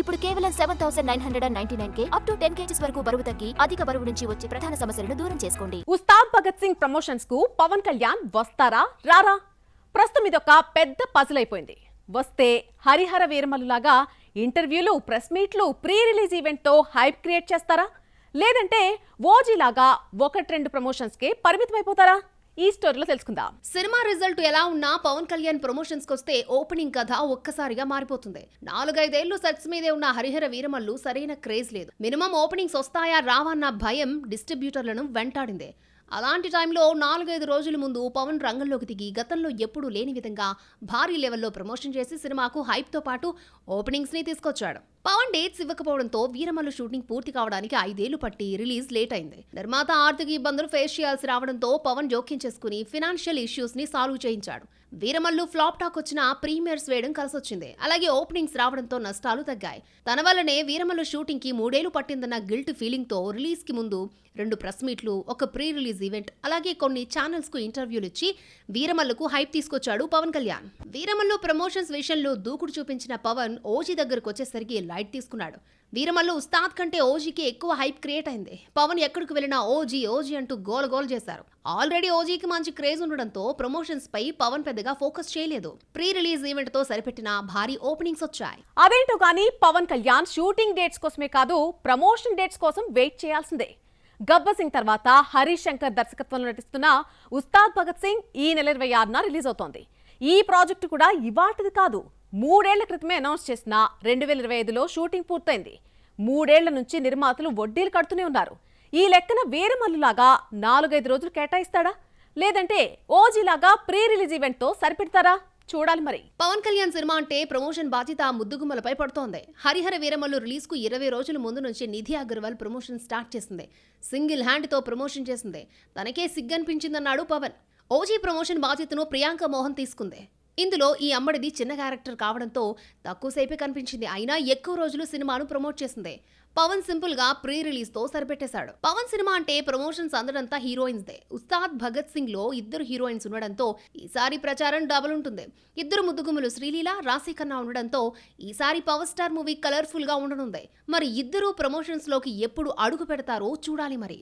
ఇప్పుడు కేవలం 7,999 up to 10 kgs వరకు బరువు తగ్గి అధిక బరువు నుంచి వచ్చే ప్రధాన సమస్యలను దూరం చేసుకోండి. ఉస్తాద్ భగత్ సింగ్ ప్రమోషన్స్ కు పవన్ కళ్యాణ్ వస్తారా రారా? ప్రస్తుతం ఇదొక పెద్ద పజిల్ అయిపోయింది. వస్తే హరిహర వీరమల్లులాగా ఇంటర్వ్యూలు, ప్రెస్ మీట్లు, ప్రీ రిలీజ్ ఈవెంట్ తో హైప్ క్రియేట్ చేస్తారా? లేదంటే ఓజీలాగా 1-2 ప్రమోషన్స్ కే పరిమితమైపోతారా? ఈ స్టోరీలో తెలుసుకుందాం. సినిమా రిజల్ట్ ఎలా ఉన్నా పవన్ కళ్యాణ్ ప్రమోషన్స్ కొస్తే ఓపెనింగ్ కథ ఒక్కసారిగా మారిపోతుంది. 4-5 సెట్స్ మీదే ఉన్న హరిహర వీరమల్లు సరైన క్రేజ్ లేదు. మినిమం ఓపెనింగ్స్ వస్తాయా రావా అన్న భయం డిస్ట్రిబ్యూటర్లను వెంటాడింది. అలాంటి టైంలో 4-5 రోజుల ముందు పవన్ రంగంలోకి దిగి గతంలో ఎప్పుడూ లేని విధంగా భారీ లెవెల్లో ప్రమోషన్ చేసి సినిమాకు హైప్ తో పాటు ఓపెనింగ్స్ ని తీసుకొచ్చాడు. పవన్ డేట్స్ ఇవ్వకపోవడంతో వీరమల్లు షూటింగ్ పూర్తి కావడానికి 5 ఏళ్లు పట్టి రిలీజ్ లేట్ అయింది. నిర్మాత ఆర్థిక ఇబ్బందులు ఫేస్ చేయాల్సి రావడంతో పవన్ జోక్యం చేసుకుని ఫినాన్షియల్ ఇష్యూస్ ని సాల్వ్ చేయించాడు. వీరమల్లు ఫ్లాప్ టాక్ వచ్చిన ప్రీమియర్స్ వేయడం కలిసొచ్చింది. అలాగే ఓపెనింగ్స్ రావడంతో నష్టాలు తగ్గాయి. తన వల్లనే వీరమల్లు షూటింగ్ కి 3 ఏళ్లు పట్టిందన్న గిల్ట్ ఫీలింగ్ తో రిలీజ్ కి ముందు 2 ప్రెస్ మీట్లు, ఒక ప్రీ రిలీజ్ ఈవెంట్, అలాగే కొన్ని ఛానల్స్ కు ఇంటర్వ్యూలు ఇచ్చి వీరమల్లుకు హైప్ తీసుకొచ్చాడు పవన్ కళ్యాణ్. వీరమల్లు ప్రమోషన్స్ విషయంలో దూకుడు చూపించిన పవన్ ఓజీ దగ్గరకు వచ్చేసరికి లైట్ తీసుకున్నాడు. వీరమల్లు ఉస్తాద్ కంటే ఓజీకి ఎక్కువ హైప్ క్రియేట్ అయింది. పవన్ ఎక్కడికి వెళ్ళినా ఓజీ ఓజీ అంటూ గోల్ చేశారు. ఆల్రెడీ ఓజీకి మంచి క్రేజ్ ఉండడంతో ప్రమోషన్స్ పై పవన్ పెద్దగా ఫోకస్ చేయలేదు. ప్రీ రిలీజ్ ఈవెంట్ తో సరిపెట్టిన భారీ ఓపెనింగ్స్ వచ్చాయి. అదేంటో కానీ పవన్ కళ్యాణ్ షూటింగ్ డేట్స్ కోసమే కాదు, ప్రమోషన్ డేట్స్ కోసం వెయిట్ చేయాల్సిందే. గబ్బర్ సింగ్ తర్వాత హరీష్ శంకర్ దర్శకత్వంలో నటిస్తున్న ఉస్తాద్ భగత్ సింగ్ ఈ నెల 26న రిలీజ్ అవుతోంది. ఈ ప్రాజెక్టు కూడా ఇవాటిది కాదు, 3 ఏళ్ల క్రితమే అనౌన్స్ చేసిన 2025లో షూటింగ్ పూర్తయింది. 3 ఏళ్ల నుంచి నిర్మాతలు వడ్డీలు కడుతూనే ఉన్నారు. ఈ లెక్కన వీరమల్లులాగా 4-5 రోజులు కేటాయిస్తాడా? లేదంటే ఓజీలాగా ప్రీ రిలీజ్ ఈవెంట్ తో సరిపెడతారా? చూడాలి మరి. పవన్ కళ్యాణ్ సినిమా అంటే ప్రమోషన్ బాధ్యత ముద్దుగుమ్మలపై పడుతోంది. హరిహర వీరమల్లు రిలీజ్ కు 20 రోజుల ముందు నుంచి నిధి అగర్వాల్ ప్రమోషన్ స్టార్ట్ చేసింది. సింగిల్ హ్యాండ్ తో ప్రమోషన్ చేసింది. తనకే సిగ్గనిపించిందన్నాడు పవన్. ఓజీ ప్రమోషన్ బాధ్యతను ప్రియాంక మోహన్ తీసుకుంది. ఇందులో ఈ అమ్మడిది చిన్న క్యారెక్టర్ కావడంతో తక్కువసేపే కనిపించింది. అయినా ఎక్కువ రోజులు సినిమాను ప్రమోట్ చేసింది. పవన్ సింపుల్ గా ప్రీ రిలీజ్ తో సరిపెట్టేశాడు. పవన్ సినిమా అంటే ప్రమోషన్స్ అందడంతా హీరోయిన్స్ దే. ఉస్తాద్ భగత్ సింగ్ లో 2 హీరోయిన్స్ ఉండడంతో ఈసారి ప్రచారం డబుల్ ఉంటుంది. 2 ముద్దుగుమ్మలు శ్రీలీల, రాశి ఖన్నా ఉండడంతో ఈసారి పవర్ స్టార్ మూవీ కలర్ఫుల్ గా ఉండనుంది. మరి 2 ప్రమోషన్స్ లోకి ఎప్పుడు అడుగు పెడతారో చూడాలి మరి.